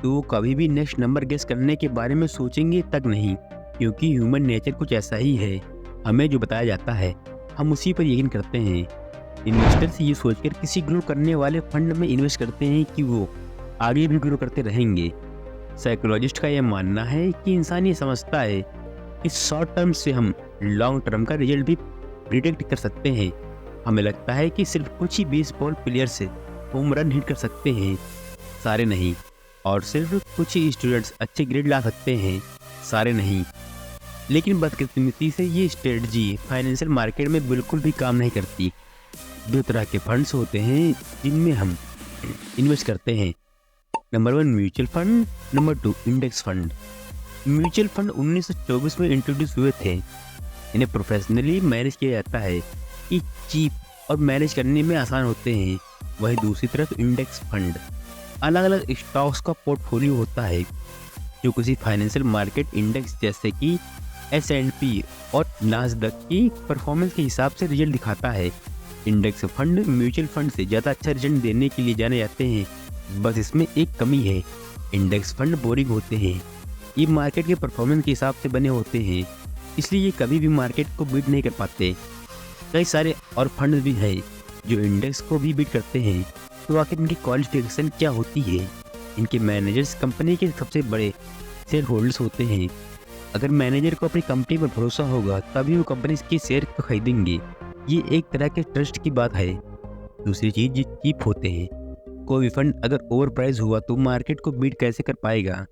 तो वो कभी भी नेक्स्ट नंबर गेस करने के बारे में सोचेंगे तक नहीं, क्योंकि ह्यूमन नेचर कुछ ऐसा ही है। हमें जो बताया जाता है हम उसी पर यकीन करते हैं। इन्वेस्टर्स ये सोचकर किसी ग्रो करने वाले फंड में इन्वेस्ट करते हैं कि वो आगे भी ग्रो करते रहेंगे। साइकोलॉजिस्ट का यह मानना है कि इंसान ये समझता है कि शॉर्ट टर्म से हम लॉन्ग टर्म का रिजल्ट भी प्रिडिक्ट कर सकते हैं। हमें लगता है कि सिर्फ कुछ ही बेसबॉल प्लेयर से होम रन हिट कर सकते हैं, सारे नहीं, और सिर्फ कुछ ही स्टूडेंट्स अच्छे ग्रेड ला सकते हैं, सारे नहीं। लेकिन बदकिस्मती से ये स्ट्रेटजी फाइनेंशियल मार्केट में बिल्कुल भी काम नहीं करती। 2 तरह के फंड्स होते हैं जिनमें हम इन्वेस्ट करते हैं। Number 1 mutual fund, number 2 index fund. Mutual fund 1924 में इंट्रोड्यूस हुए थे। इन्हें प्रोफेशनली मैनेज किया जाता है कि चीप और मैनेज करने में आसान होते हैं। वहीं दूसरी तरफ इंडेक्स फंड अलग अलग स्टॉक्स का पोर्टफोलियो होता है जो किसी फाइनेंशियल मार्केट इंडेक्स जैसे कि S&P और नास्डक की परफॉर्मेंस के हिसाब से रिजल्ट दिखाता है। इंडेक्स फंड म्यूचुअल फंड से ज़्यादा अच्छा रिजल्ट देने के लिए जाने जाते हैं, बस इसमें एक कमी है, इंडेक्स फंड बोरिंग होते हैं। ये मार्केट के परफॉर्मेंस के हिसाब से बने होते हैं, इसलिए ये कभी भी मार्केट को बीट नहीं कर पाते। कई सारे और फंड भी हैं जो इंडेक्स को भी बीट करते हैं। तो आखिर इनकी क्वालिफिकेशन क्या होती है? इनके मैनेजर्स कंपनी के सबसे बड़े शेयर होल्डर्स होते हैं। अगर मैनेजर को अपनी कंपनी पर भरोसा होगा तभी वो कंपनी के शेयर को खरीदेंगे। ये एक तरह के ट्रस्ट की बात है। दूसरी चीज़, ये चीप होते हैं। कोई भी फंड अगर ओवर प्राइस हुआ तो मार्केट को बीट कैसे कर पाएगा?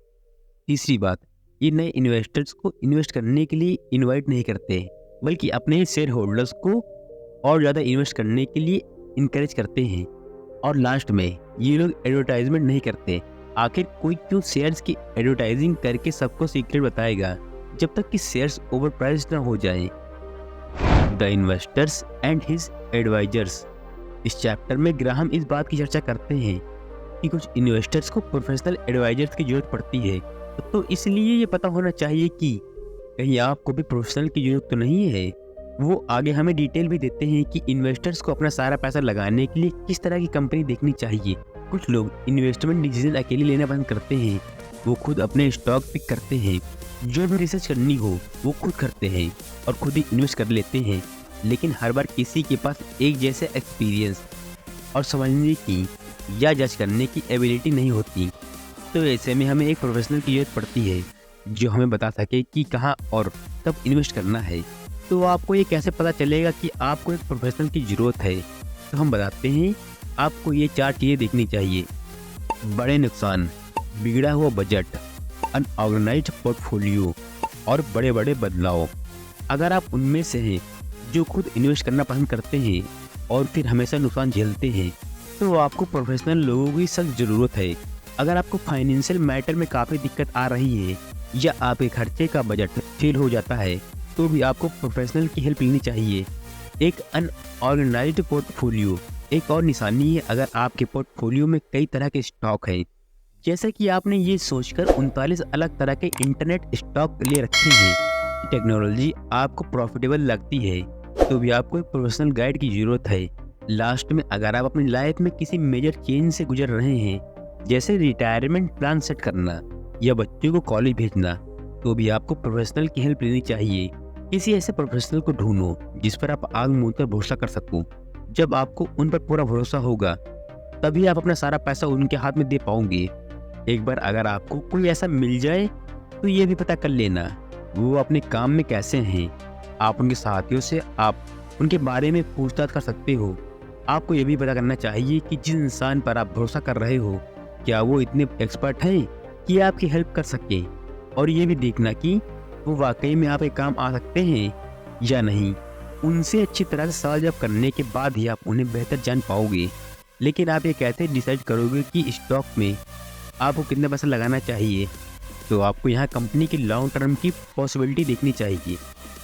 तीसरी बात, ये नए इन्वेस्टर्स को इन्वेस्ट करने के लिए इनवाइट नहीं करते, बल्कि अपने शेयर होल्डर्स को और ज़्यादा इन्वेस्ट करने के लिए इनकरेज करते हैं। और लास्ट में, ये लोग एडवर्टाइजमेंट नहीं करते। आखिर कोई क्यों शेयर्स की एडवर्टाइजिंग करके सबको सीक्रेट बताएगा जब तक कि शेयर्स ओवर प्राइस ना हो जाए। The investors and his advisers. इस चैप्टर में ग्राहम इस बात की चर्चा करते हैं कि कुछ इन्वेस्टर्स को प्रोफेशनल एडवाइजर्स की जरूरत पड़ती है, तो इसलिए ये पता होना चाहिए कि कहीं आपको भी प्रोफेशनल की जरूरत तो नहीं है। वो आगे हमें डिटेल भी देते हैं कि इन्वेस्टर्स को अपना सारा पैसा लगाने के लिए किस तरह की कंपनी देखनी चाहिए। कुछ लोग इन्वेस्टमेंट डिसीजन अकेले लेना बंद करते हैं, वो खुद अपने स्टॉक पिक करते हैं, जो भी रिसर्च करनी हो वो खुद करते हैं और खुद ही इन्वेस्ट कर लेते हैं। लेकिन हर बार किसी के पास एक जैसे एक्सपीरियंस और समझने की या जज करने की एबिलिटी नहीं होती। तो ऐसे में हमें एक प्रोफेशनल की जरूरत पड़ती है जो हमें बता सके कि कहाँ और कब इन्वेस्ट करना है। तो आपको ये कैसे पता चलेगा कि आपको एक प्रोफेशनल की ज़रूरत है? तो हम बताते हैं, आपको ये 4 चीज़ें देखनी चाहिए। बड़े नुकसान, बिगड़ा हुआ बजट, अनऑर्गेनाइज्ड पोर्टफोलियो और बड़े बड़े बदलाव। अगर आप उनमें से हैं जो खुद इन्वेस्ट करना पसंद करते हैं और फिर हमेशा नुकसान झेलते हैं, तो आपको प्रोफेशनल लोगों की सख्त ज़रूरत है। अगर आपको फाइनेंशियल मैटर में काफ़ी दिक्कत आ रही है या आपके खर्चे का बजट फेल हो जाता है, तो भी आपको प्रोफेशनल की हेल्प लेनी चाहिए। एक अनऑर्गेनाइज्ड पोर्टफोलियो एक और निशानी है अगर आपके पोर्टफोलियो में कई तरह के स्टॉक हैं, जैसे कि आपने ये सोचकर 39 अलग तरह के इंटरनेट स्टॉक ले रखे हैं कि टेक्नोलॉजी आपको प्रॉफिटेबल लगती है, तो भी आपको एक प्रोफेशनल गाइड की ज़रूरत है। लास्ट में अगर आप अपनी लाइफ में किसी मेजर चेंज से गुजर रहे हैं, जैसे रिटायरमेंट प्लान सेट करना या बच्चों को कॉलेज भेजना, तो भी आपको प्रोफेशनल की हेल्प लेनी चाहिए। किसी ऐसे प्रोफेशनल को ढूंढो जिस पर आप आग मूंद कर भरोसा कर सको। जब आपको उन पर पूरा भरोसा होगा, तभी आप अपना सारा पैसा उनके हाथ में दे पाओगे। एक बार अगर आपको कोई ऐसा मिल जाए, तो ये भी पता कर लेना वो अपने काम में कैसे हैं। आप उनके साथियों से आप उनके बारे में पूछताछ कर सकते हो। आपको ये भी पता करना चाहिए कि जिस इंसान पर आप भरोसा कर रहे हो, क्या वो इतने एक्सपर्ट हैं कि आपकी हेल्प कर सके, और ये भी देखना कि वो वाकई में आपके काम आ सकते हैं या नहीं। उनसे अच्छी तरह से सवाल जवाब करने के बाद ही आप उन्हें बेहतर जान पाओगे। लेकिन आप ये कैसे डिसाइड करोगे कि स्टॉक में आपको कितना पैसा लगाना चाहिए? तो आपको यहाँ कंपनी की लॉन्ग टर्म की पॉसिबिलिटी देखनी चाहिए।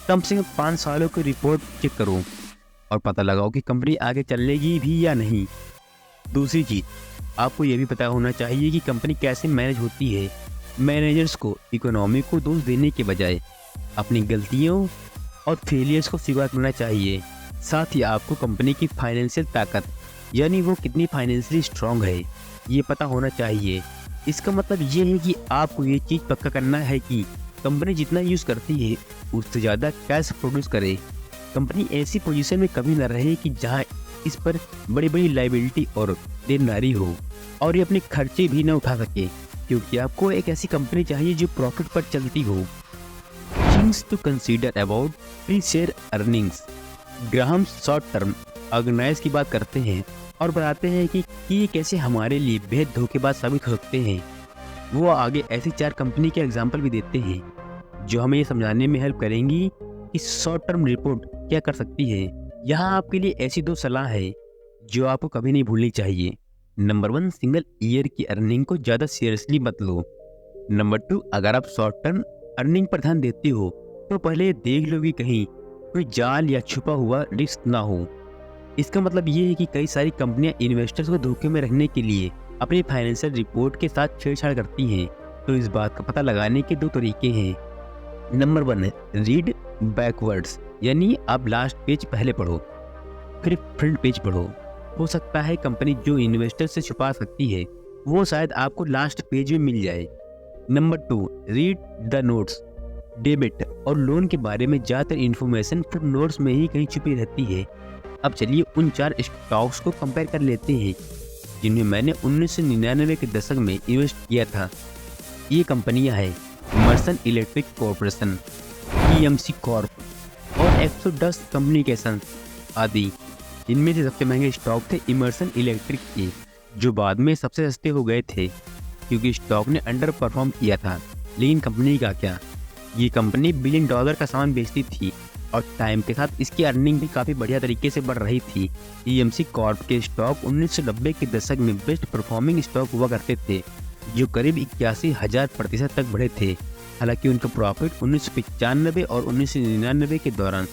कम से कम 5 सालों की रिपोर्ट चेक करो और पता लगाओ कि कंपनी आगे चलेगी भी या नहीं। दूसरी चीज़, आपको ये भी पता होना चाहिए कि कंपनी कैसे मैनेज होती है। मैनेजर्स को इकोनॉमी को दोष देने के बजाय अपनी गलतियों और फेलियर्स को स्वीकार करना चाहिए। साथ ही आपको कंपनी की फाइनेंशियल ताकत, यानी वो कितनी फाइनेंशियली स्ट्रांग है, ये पता होना चाहिए। इसका मतलब ये है कि आपको ये चीज़ पक्का करना है कि कंपनी जितना यूज़ करती है उससे ज़्यादा कैश प्रोड्यूस करे। कंपनी ऐसी पोजीशन में कभी न रहे कि जहाँ इस पर बड़ी बड़ी लाइबिलिटी और देनदारी हो, और ये अपने खर्चे भी न उठा सके, क्योंकि आपको एक ऐसी कंपनी चाहिए जो प्रॉफिट पर चलती हो। Things to consider about per share earnings. Graham short term organize की बात करते हैं और बताते हैं कि ये कैसे हमारे लिए बेहद धोखेबाज साबित हो सकते हैं। वो आगे ऐसी 4 कंपनी के एग्जाम्पल भी देते हैं जो हमें ये समझाने में हेल्प करेंगी कि शॉर्ट टर्म रिपोर्ट क्या कर सकती है। यहाँ आपके लिए ऐसी 2 सलाह है जो आपको कभी नहीं भूलनी चाहिए। नंबर 1, सिंगल ईयर की अर्निंग को ज़्यादा सीरियसली मत लो। नंबर 2, अगर आप शॉर्ट टर्म अर्निंग पर ध्यान देते हो तो पहले ये देख लो कि कहीं कोई जाल या छुपा हुआ रिस्क ना हो। इसका मतलब ये है कि कई सारी कंपनियां इन्वेस्टर्स को धोखे में रखने के लिए अपनी फाइनेंशियल रिपोर्ट के साथ छेड़छाड़ करती हैं। तो इस बात का पता लगाने के 2 तरीके हैं। नंबर 1 है रीड बैकवर्ड्स, यानी आप लास्ट पेज पहले पढ़ो फिर फ्रंट पेज पढ़ो। हो सकता है कंपनी जो इन्वेस्टर से छुपा सकती है वो शायद आपको लास्ट पेज में मिल जाए। Number 2, read the notes. Debit और लोन के बारे में ज़्यादातर इन्फॉर्मेशन फिर नोट्स में ही कहीं छुपी रहती है। अब चलिए उन 4 स्टॉक्स को कंपेयर कर लेते हैं जिनमें मैंने 1999 के दशक में इन्वेस्ट किया था। ये कंपनियां हैं Emerson Electric Corporation, EMC corp और 110 कम्युनिकेशन आदि। इनमें से सबसे महंगे स्टॉक थे इमर्सन इलेक्ट्रिक के, जो बाद में सबसे सस्ते हो गए थे क्योंकि स्टॉक ने अंडर परफॉर्म किया था। लेकिन कंपनी का क्या, ये कंपनी $1 बिलियन का सामान बेचती थी और टाइम के साथ इसकी अर्निंग भी काफ़ी बढ़िया तरीके से बढ़ रही थी। EMC कॉर्प के स्टॉक 1990 के दशक में बेस्ट परफॉर्मिंग स्टॉक हुआ करते थे, जो करीब 81,000% तक बढ़े थे। हालांकि उनका प्रॉफिट 1995 और 1999 के दौरान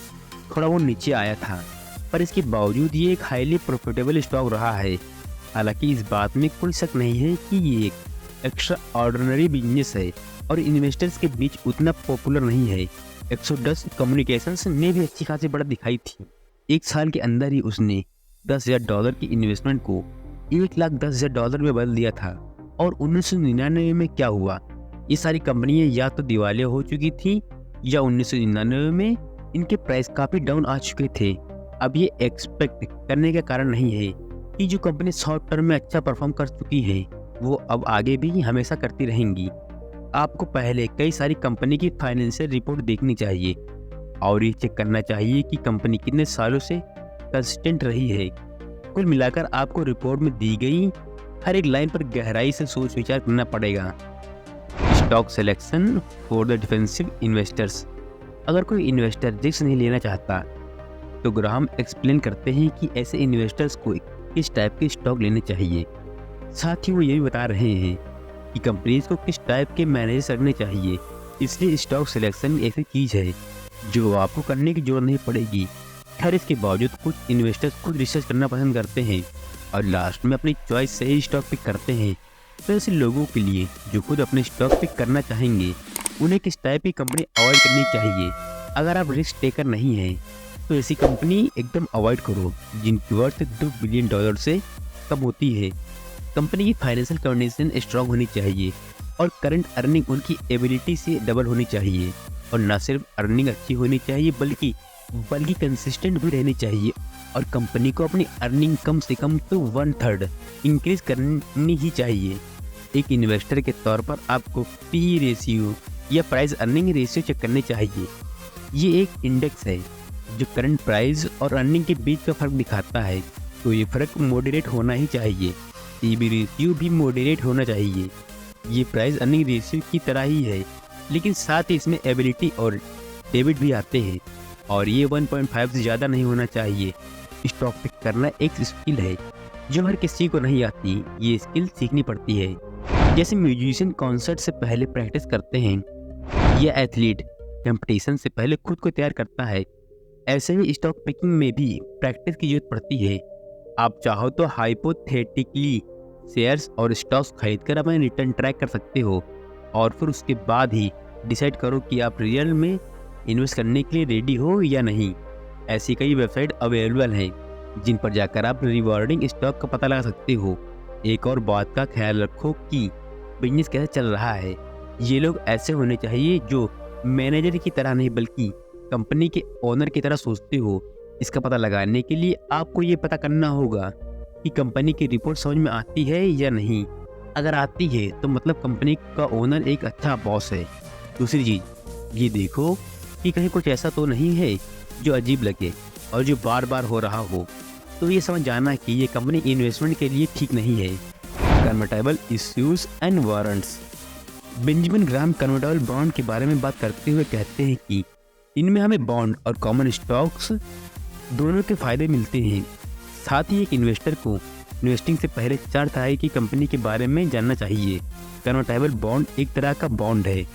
थोड़ा वो नीचे आया था, पर इसके बावजूद ये एक हाईली प्रॉफिटेबल स्टॉक रहा है। हालांकि इस बात में कोई शक नहीं है कि ये एक एक्स्ट्रा ऑर्डिनरी बिजनेस है और इन्वेस्टर्स के बीच उतना पॉपुलर नहीं है। 110 कम्युनिकेशंस ने भी अच्छी खासी बढ़त दिखाई थी। 1 साल के अंदर ही उसने $10,000 की इन्वेस्टमेंट को $1,10,000 में बदल दिया था। और 1999 में क्या हुआ, ये सारी कंपनियां या तो दिवालिया हो चुकी थी या 1999 में इनके प्राइस काफ़ी डाउन आ चुके थे। अब ये एक्सपेक्ट करने का कारण नहीं है कि जो कंपनी शॉर्ट टर्म में अच्छा परफॉर्म कर चुकी है वो अब आगे भी हमेशा करती रहेंगी। आपको पहले कई सारी कंपनी की फाइनेंशियल रिपोर्ट देखनी चाहिए और ये चेक करना चाहिए कि कंपनी कितने सालों से कंसिस्टेंट रही है। कुल मिलाकर आपको रिपोर्ट में दी गई हर एक लाइन पर गहराई से सोच विचार करना पड़ेगा। Stock selection for the defensive investors. अगर कोई इन्वेस्टर रिस्क नहीं लेना चाहता तो ग्राहम एक्सप्लेन करते हैं कि ऐसे इन्वेस्टर्स को किस टाइप के स्टॉक लेने चाहिए। साथ ही वो ये भी बता रहे हैं कि कंपनीज को किस टाइप के मैनेजर करने चाहिए। इसलिए स्टॉक सिलेक्शन एक ऐसी चीज़ है जो आपको करने की जरूरत नहीं पड़ेगी, खैर इसके बावजूद कुछ इन्वेस्टर्स खुद रिसर्च करना पसंद करते हैं और लास्ट में अपनी चॉइस से ही स्टॉक पिक करते हैं। तो ऐसे लोगों के लिए जो खुद अपने स्टॉक पिक करना चाहेंगे, उन्हें किस टाइप की कंपनी अवॉइड करनी चाहिए? अगर आप रिस्क टेकर नहीं हैं तो ऐसी कंपनी एकदम अवॉइड करो जिनकी वर्थ $2 बिलियन से कम होती है। कंपनी की फाइनेंशियल कंडीशन स्ट्रांग होनी चाहिए और करंट अर्निंग उनकी एबिलिटी से डबल होनी चाहिए, और न सिर्फ अर्निंग अच्छी होनी चाहिए बल्कि कंसिस्टेंट भी रहनी चाहिए, और कंपनी को अपनी अर्निंग कम से कम तो 1/3 इंक्रीज करनी ही चाहिए। एक इन्वेस्टर के तौर पर आपको पी रेशियो या प्राइस अर्निंग रेशियो चेक करने चाहिए। ये एक इंडेक्स है जो करंट प्राइस और अर्निंग के बीच का फ़र्क दिखाता है, तो ये फ़र्क मॉडरेट होना ही चाहिए। पीबी रेशियो भी मॉडरेट होना चाहिए। ये प्राइस अर्निंग रेशियो की तरह ही है, लेकिन साथ ही इसमें एबिलिटी और डेबिट भी आते हैं, और ये 1.5 से ज़्यादा नहीं होना चाहिए। स्टॉक पिक करना एक स्किल है जो हर किसी को नहीं आती, ये स्किल सीखनी पड़ती है। जैसे म्यूजिशियन कॉन्सर्ट से पहले प्रैक्टिस करते हैं या एथलीट कंपटीशन से पहले खुद को तैयार करता है, ऐसे ही स्टॉक पिकिंग में भी प्रैक्टिस की जरूरत पड़ती है। आप चाहो तो हाइपोथेटिकली शेयर्स और स्टॉक्स खरीदकर अपने रिटर्न ट्रैक कर सकते हो, और फिर उसके बाद ही डिसाइड करो कि आप रियल में इन्वेस्ट करने के लिए रेडी हो या नहीं। ऐसी कई वेबसाइट अवेलेबल हैं जिन पर जाकर आप रिवॉर्डिंग स्टॉक का पता लगा सकते हो। एक और बात का ख्याल रखो कि बिजनेस कैसे चल रहा है। ये लोग ऐसे होने चाहिए जो मैनेजर की तरह नहीं बल्कि कंपनी के ओनर की तरह सोचते हो। इसका पता लगाने के लिए आपको ये पता करना होगा कि कंपनी की रिपोर्ट समझ में आती है या नहीं। अगर आती है तो मतलब कंपनी का ओनर एक अच्छा बॉस है। दूसरी चीज़ ये देखो कि कहीं कुछ ऐसा तो नहीं है जो अजीब लगे और जो बार बार हो रहा हो, तो ये समझ जाना कि ये कंपनी इन्वेस्टमेंट के लिए ठीक नहीं है। Convertible issues and warrants. Benjamin Graham convertible bond के बारे में बात करते हुए कहते हैं कि इनमें हमें बॉन्ड और कॉमन स्टॉक्स दोनों के फायदे मिलते हैं। साथ ही एक इन्वेस्टर को इन्वेस्टिंग से पहले 4 की कंपनी के बारे में जानना चाहिए। कन्वर्टेबल बॉन्ड एक तरह का बॉन्ड है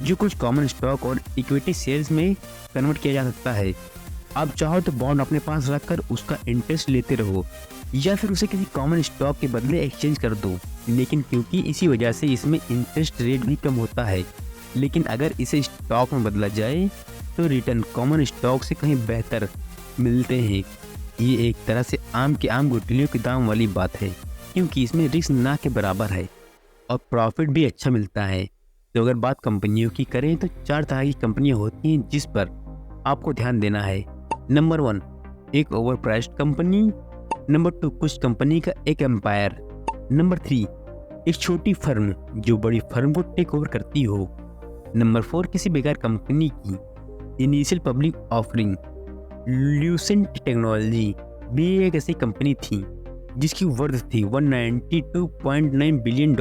जो कुछ कॉमन स्टॉक और इक्विटी शेयर्स में कन्वर्ट किया जा सकता है। आप चाहो तो बॉन्ड अपने पास रखकर उसका इंटरेस्ट लेते रहो या फिर उसे किसी कॉमन स्टॉक के बदले एक्सचेंज कर दो, लेकिन क्योंकि इसी वजह से इसमें इंटरेस्ट रेट भी कम होता है। लेकिन अगर इसे स्टॉक में बदला जाए तो रिटर्न कॉमन स्टॉक से कहीं बेहतर मिलते हैं। ये एक तरह से आम के आम गुठलियों के दाम वाली बात है, क्योंकि इसमें रिस्क ना के बराबर है और प्रॉफिट भी अच्छा मिलता है। तो अगर बात कंपनियों की करें तो 4 तरह की कंपनियां होती हैं जिस पर आपको ध्यान देना है। नंबर 1, एक ओवर प्राइस्ड कंपनी। नंबर 2, कुछ कंपनी का एक एम्पायर। नंबर 3, एक छोटी फर्म जो बड़ी फर्म को टेक ओवर करती हो। नंबर 4, किसी बेकार कंपनी की initial public offering. Lucent technology भी एक ऐसी कंपनी थी जिसकी वर्थ थी $192.9 बिलियन,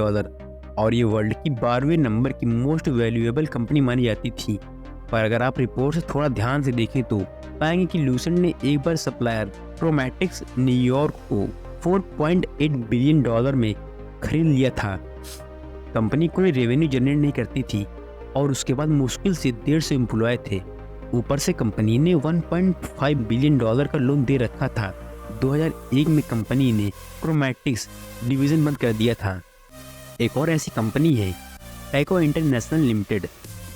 और ये वर्ल्ड की 12वें नंबर की मोस्ट वैल्यूएबल कंपनी मानी जाती थी। पर अगर आप रिपोर्ट से थोड़ा ध्यान से देखें तो पाएंगे कि ल्यूसेंट ने एक बार सप्लायर प्रोमैटिक्स न्यूयॉर्क को $4.8 बिलियन में खरीद लिया था। कंपनी कोई रेवेन्यू जनरेट नहीं करती थी और उसके बाद मुश्किल से 150 एम्प्लॉय थे। ऊपर से कंपनी ने $1.5 बिलियन का लोन दे रखा था। 2001 में कंपनी ने प्रोमैटिक्स डिवीज़न बंद कर दिया था। एक और ऐसी कंपनी है टैको इंटरनेशनल लिमिटेड,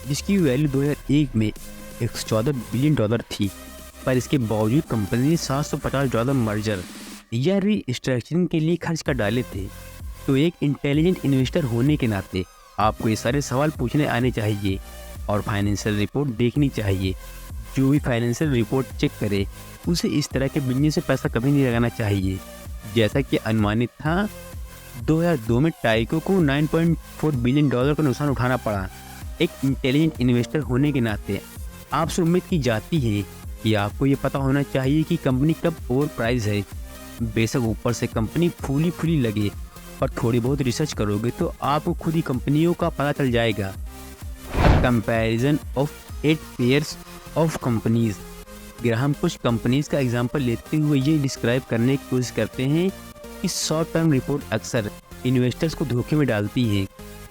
जिसकी वैल्यू 2001 में $114 बिलियन थी, पर इसके बावजूद कंपनी ने $750 मर्जर या रीस्ट्रक्चरिंग के लिए खर्च कर डाले थे। तो एक इंटेलिजेंट इन्वेस्टर होने के नाते आपको ये सारे सवाल पूछने आने चाहिए और फाइनेंशियल रिपोर्ट देखनी चाहिए। जो भी फाइनेंशियल रिपोर्ट चेक करे उसे इस तरह के बिजनेस से पैसा कभी नहीं लगाना चाहिए। जैसा कि अनुमानित था, 2002 में टाइको को $9.4 बिलियन का नुकसान उठाना पड़ा। एक इंटेलिजेंट इन्वेस्टर होने के नाते आपसे उम्मीद की जाती है कि आपको ये पता होना चाहिए कि कंपनी कब ओवर प्राइस है। बेशक ऊपर से कंपनी फूली लगे, पर थोड़ी बहुत रिसर्च करोगे तो आपको खुद ही कंपनियों का पता चल जाएगा। Comparison of 8 pairs of companies. Graham कुछ कंपनीज का एग्जांपल लेते हुए ये डिस्क्राइब करने की कोशिश करते हैं कि शॉर्ट टर्म रिपोर्ट अक्सर इन्वेस्टर्स को धोखे में डालती है।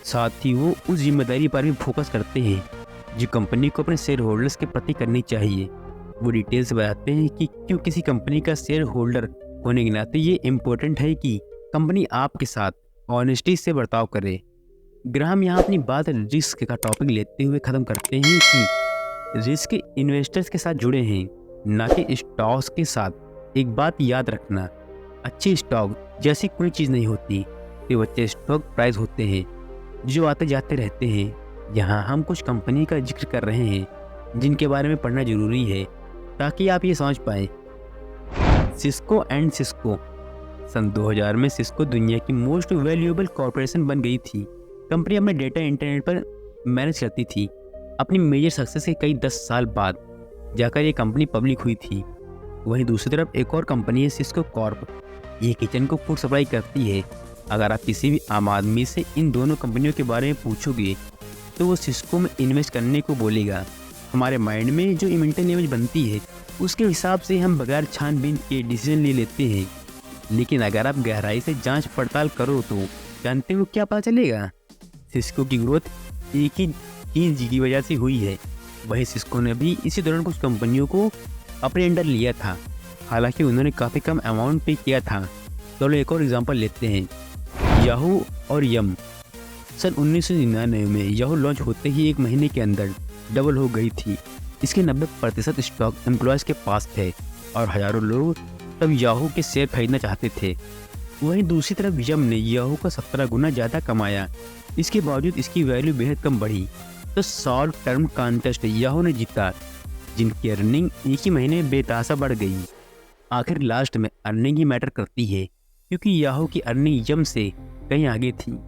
साथ ही वो उस जिम्मेदारी पर भी फोकस करते हैं जो कंपनी को अपने शेयर होल्डर्स के प्रति करनी चाहिए। वो डिटेल से बताते हैं कि क्यों किसी कंपनी का शेयर होल्डर होने के नाते ये इम्पोर्टेंट है कि कंपनी आपके साथ ऑनेस्टी से बर्ताव करे। ग्राहम यहाँ अपनी बात रिस्क का टॉपिक लेते हुए ख़त्म करते हैं कि रिस्क इन्वेस्टर्स के साथ जुड़े हैं, ना कि स्टॉक्स के साथ। एक बात याद रखना, अच्छे स्टॉक जैसी कोई चीज़ नहीं होती, ये बच्चे स्टॉक प्राइस होते हैं जो आते जाते रहते हैं। यहाँ हम कुछ कंपनी का जिक्र कर रहे हैं जिनके बारे में पढ़ना जरूरी है ताकि आप ये समझ पाएँ। Cisco and Cisco. सन 2000 में सिस्को दुनिया की मोस्ट वैल्यूएबल कॉरपोरेशन बन गई थी। कंपनी अपने डेटा इंटरनेट पर मैनेज करती थी। अपनी मेजर सक्सेस के कई 10 साल बाद जाकर ये कंपनी पब्लिक हुई थी। वहीं दूसरी तरफ एक और कंपनी है सिस्को कॉर्प। ये किचन को फूड सप्लाई करती है। अगर आप किसी भी आम आदमी से इन दोनों कंपनियों के बारे में पूछोगे तो वो सिस्को में इन्वेस्ट करने को बोलेगा। हमारे माइंड में जो मेंटल इमेज बनती है उसके हिसाब से हम बगैर छानबीन के डिसीजन ले लेते हैं, लेकिन अगर आप गहराई से जांच पड़ताल करो तो जानते हो क्या पता चलेगा। सिस्को की ग्रोथ एक ही चीज़ की वजह से हुई है। वहीं सिस्को ने भी इसी दौरान कुछ कंपनियों को अपने अंडर लिया था, हालांकि उन्होंने काफ़ी कम अमाउंट पे किया था। चलो एक और एग्जांपल लेते हैं, याहू और यम। सन 1999 में याहू लॉन्च होते ही एक महीने के अंदर डबल हो गई थी। इसके 90% स्टॉक एम्प्लॉयज़ के पास थे और हज़ारों लोग तब याहू के शेयर खरीदना चाहते थे। वहीं दूसरी तरफ यम ने याहू का 17 गुना ज़्यादा कमाया। इसके बावजूद इसकी वैल्यू बेहद कम बढ़ी। तो शॉर्ट टर्म कॉन्टेस्ट याहू ने जीता, जिनकी अर्निंग एक ही महीने में बेतहाशा बढ़ गई। आखिर लास्ट में अर्निंग ही मैटर करती है, क्योंकि याहू की अर्निंग यम से कहीं आगे थी।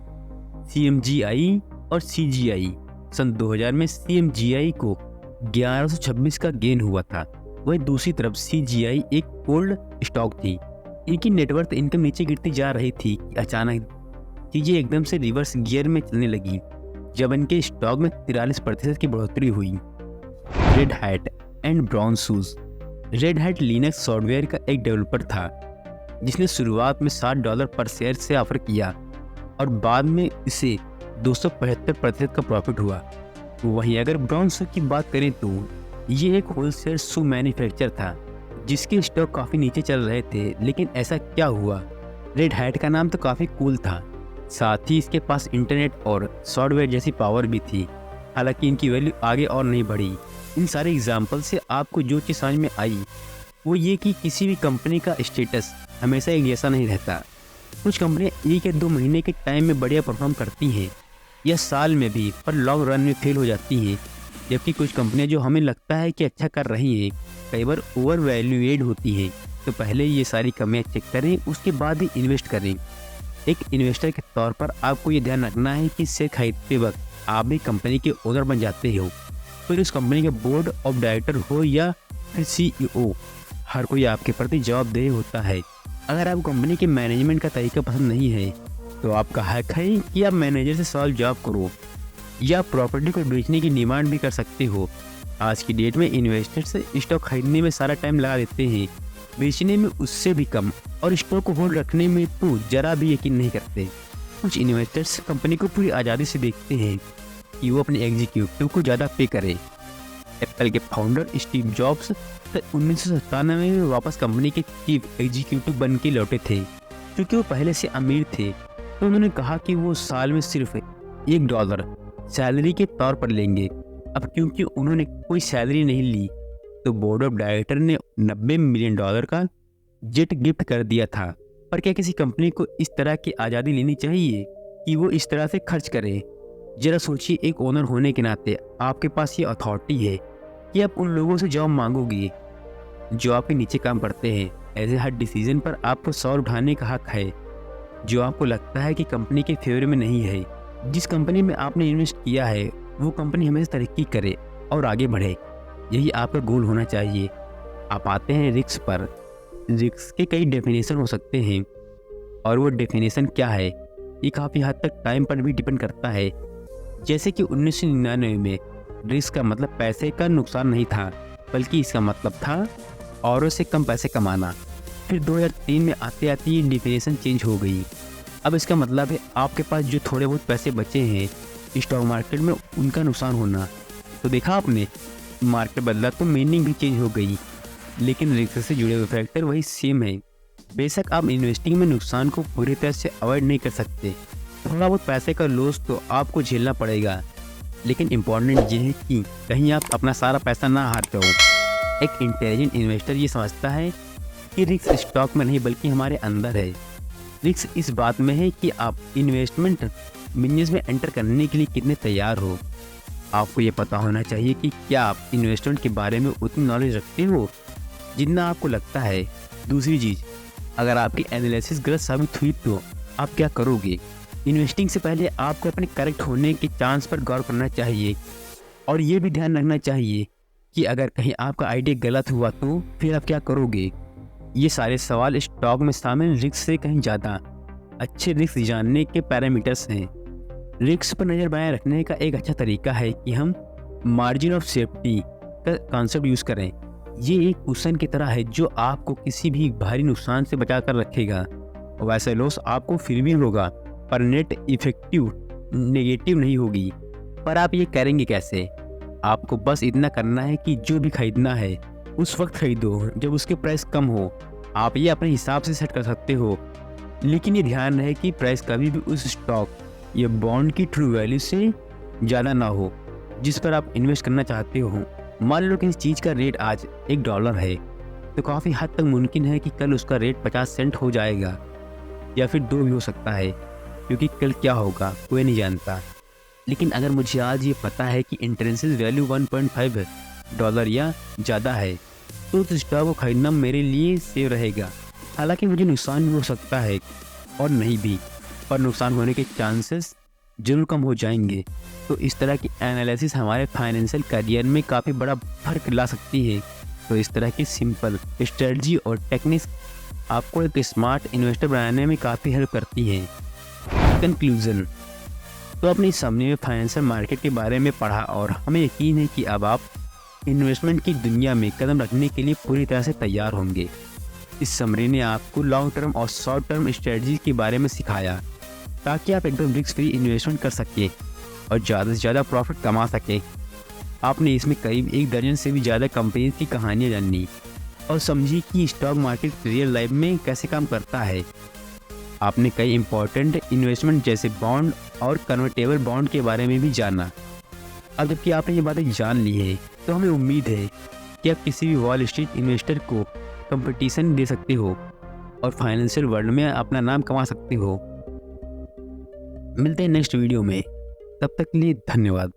CMGI और CGI। सन 2000 में CMGI को 1126 का गेन हुआ था। वहीं दूसरी तरफ CGI एक कोल्ड स्टॉक थी। इनकी नेटवर्थ इनकम नीचे गिरती जा रही थी कि अचानक चीज़ें एकदम से रिवर्स गियर में चलने लगी जब इनके स्टॉक में 43% की बढ़ोतरी हुई। Red hat and brown shoes. Red hat Linux software का एक डेवलपर था जिसने शुरुआत में $60 पर शेयर से ऑफर किया और बाद में इसे 275% का प्रॉफिट हुआ। वहीं अगर ब्राउन शू की बात करें तो ये एक होलसेल शू मैन्युफैक्चर था जिसके स्टॉक काफ़ी नीचे चल रहे थे। लेकिन ऐसा क्या हुआ, रेड हैट का नाम तो काफ़ी कूल था, साथ ही इसके पास इंटरनेट और सॉफ्टवेयर जैसी पावर भी थी। हालांकि इनकी वैल्यू आगे और नहीं बढ़ी। इन सारे एग्जाम्पल से आपको जो चीज़ समझ में आई वो ये कि किसी भी कंपनी का स्टेटस हमेशा एक जैसा नहीं रहता। कुछ कंपनियां 1 या 2 महीने के टाइम में बढ़िया परफॉर्म करती हैं या साल में भी, पर लॉन्ग रन में फेल हो जाती हैं। जबकि कुछ कंपनियां जो हमें लगता है कि अच्छा कर रही हैं कई बार ओवर वैल्यूएड होती हैं। तो पहले ये सारी कमियां चेक करें, उसके बाद ही इन्वेस्ट करें। एक इन्वेस्टर के तौर पर आपको ये ध्यान रखना है कि शेयर खरीदते वक्त आप भी कंपनी के ओनर बन जाते हो, फिर उस कंपनी के बोर्ड ऑफ डायरेक्टर हो या फिर CEO, हर कोई आपके प्रति जवाबदेह होता है। अगर आप कंपनी के मैनेजमेंट का तरीका पसंद नहीं है तो आपका हक है कि आप मैनेजर से सवाल जवाब करो या प्रॉपर्टी को बेचने की डिमांड भी कर सकते हो। आज की डेट में इन्वेस्टर्स स्टॉक खरीदने में सारा टाइम लगा देते हैं, बेचने में उससे भी कम, और स्टॉक को होल्ड रखने में तो जरा भी यकीन नहीं करते। कुछ इन्वेस्टर्स कंपनी को पूरी आज़ादी से देखते हैं कि वो अपने एग्जीक्यूटिव को ज़्यादा पे करे। एप्पल के फाउंडर स्टीव जॉब्स 1997 में वापस कंपनी के चीफ एग्जीक्यूटिव बन के लौटे थे। क्योंकि वो पहले से अमीर थे तो उन्होंने कहा कि वो साल में सिर्फ $1 सैलरी के तौर पर लेंगे। अब क्योंकि उन्होंने कोई सैलरी नहीं ली तो बोर्ड ऑफ डायरेक्टर ने $90 मिलियन का जेट गिफ्ट कर दिया था। पर क्या किसी कंपनी को इस तरह की आज़ादी लेनी चाहिए कि वो इस तरह से खर्च करे? जरा सोचिए, एक ओनर होने के नाते आपके पास ये अथॉरिटी है कि आप उन लोगों से जॉब मांगोगे जो आपके नीचे काम करते हैं। ऐसे हर डिसीजन पर आपको सवाल उठाने का हक है जो आपको लगता है कि कंपनी के फेवर में नहीं है। जिस कंपनी में आपने इन्वेस्ट किया है वो कंपनी हमेशा तरक्की करे और आगे बढ़े, यही आपका गोल होना चाहिए। आप आते हैं रिस्क पर। रिस्क के कई डेफिनेशन हो सकते हैं और वो डेफिनेशन क्या है ये काफ़ी हद तक टाइम पर भी डिपेंड करता है। जैसे कि 1999 में रिस्क का मतलब पैसे का नुकसान नहीं था, बल्कि इसका मतलब था औरों से कम पैसे कमाना। फिर 2003 में आते आते ये डेफिनेशन चेंज हो गई। अब इसका मतलब है आपके पास जो थोड़े बहुत पैसे बचे हैं स्टॉक मार्केट में उनका नुकसान होना। तो देखा आपने, मार्केट बदला तो मीनिंग भी चेंज हो गई, लेकिन रिस्क से जुड़े हुए फैक्टर वही सेम है। बेशक आप इन्वेस्टिंग में नुकसान को पूरी तरह से अवॉइड नहीं कर सकते, थोड़ा बहुत पैसे का लॉस तो आपको झेलना पड़ेगा, लेकिन इम्पॉर्टेंट ये है कि कहीं आप अपना सारा पैसा ना हार जाओ। एक इंटेलिजेंट इन्वेस्टर ये समझता है कि रिस्क स्टॉक में नहीं बल्कि हमारे अंदर है। रिस्क इस बात में है कि आप इन्वेस्टमेंट बिजनेस में एंटर करने के लिए कितने तैयार हो। आपको ये पता होना चाहिए कि क्या आप इन्वेस्टमेंट के बारे में उतनी नॉलेज रखते हो जितना आपको लगता है। दूसरी चीज़, अगर आपकी एनालिसिस गलत साबित हुई तो आप क्या करोगे। इन्वेस्टिंग से पहले आपको अपने करेक्ट होने के चांस पर गौर करना चाहिए, और ये भी ध्यान रखना चाहिए कि अगर कहीं आपका आइडिया गलत हुआ तो फिर आप क्या करोगे। ये सारे सवाल स्टॉक में शामिल रिस्क से कहीं ज़्यादा अच्छे रिस्क जानने के पैरामीटर्स हैं। रिस्क पर नज़र बनाए रखने का एक अच्छा तरीका है कि हम मार्जिन ऑफ सेफ्टी का कॉन्सेप्ट यूज़ करें। ये एक कुशन की तरह है जो आपको किसी भी भारी नुकसान से बचा कर रखेगा। वैसे लॉस आपको फिर भी होगा, पर नेट इफेक्टिव नेगेटिव नहीं होगी। पर आप ये करेंगे कैसे। आपको बस इतना करना है कि जो भी खरीदना है उस वक्त खरीदो जब उसके प्राइस कम हो। आप ये अपने हिसाब से सेट कर सकते हो, लेकिन ये ध्यान रहे कि प्राइस कभी भी उस स्टॉक या बॉन्ड की ट्रू वैल्यू से ज़्यादा ना हो जिस पर आप इन्वेस्ट करना चाहते हो। मान लो कि इस चीज़ का रेट आज $1 है, तो काफ़ी हद तक मुमकिन है कि कल उसका रेट 50 सेंट हो जाएगा, या फिर 2 भी हो सकता है, क्योंकि कल क्या होगा कोई नहीं जानता। लेकिन अगर मुझे आज ये पता है कि इंट्रिंसिक वैल्यू $1.5 या ज़्यादा है, तो उस स्टॉक को खरीदना मेरे लिए सेफ रहेगा। हालांकि मुझे नुकसान भी हो सकता है और नहीं भी, पर नुकसान होने के चांसेस जरूर कम हो जाएंगे। तो इस तरह की एनालिसिस हमारे फाइनेंशियल करियर में काफ़ी बड़ा फर्क ला सकती है। तो इस तरह की सिंपल स्ट्रेटजी और टेक्निक्स आपको एक स्मार्ट इन्वेस्टर बनाने में काफ़ी हेल्प करती हैं। कंक्लूजन, तो अपनी समझ में फाइनेंशियल मार्केट के बारे में पढ़ा और हमें यकीन है कि अब आप इन्वेस्टमेंट की दुनिया में कदम रखने के लिए पूरी तरह से तैयार होंगे। इस समरी ने आपको लॉन्ग टर्म और शॉर्ट टर्म स्ट्रेटजी के बारे में सिखाया, ताकि आप एकदम रिस्क फ्री इन्वेस्टमेंट कर सकें और ज़्यादा से ज़्यादा प्रॉफिट कमा सकें। आपने इसमें करीब 1 दर्जन से भी ज़्यादा कंपनीज की कहानियाँ जानी और समझी कि स्टॉक मार्केट रियल लाइफ में कैसे काम करता है। आपने कई इंपॉर्टेंट इन्वेस्टमेंट जैसे बॉन्ड और कन्वर्टेबल बॉन्ड के बारे में भी जाना। अब जबकि आपने ये बातें जान ली है, तो हमें उम्मीद है कि आप किसी भी वॉल स्ट्रीट इन्वेस्टर को कंपटीशन दे सकते हो और फाइनेंशियल वर्ल्ड में अपना नाम कमा सकते हो। मिलते हैं नेक्स्ट वीडियो में, तब तक के लिए धन्यवाद।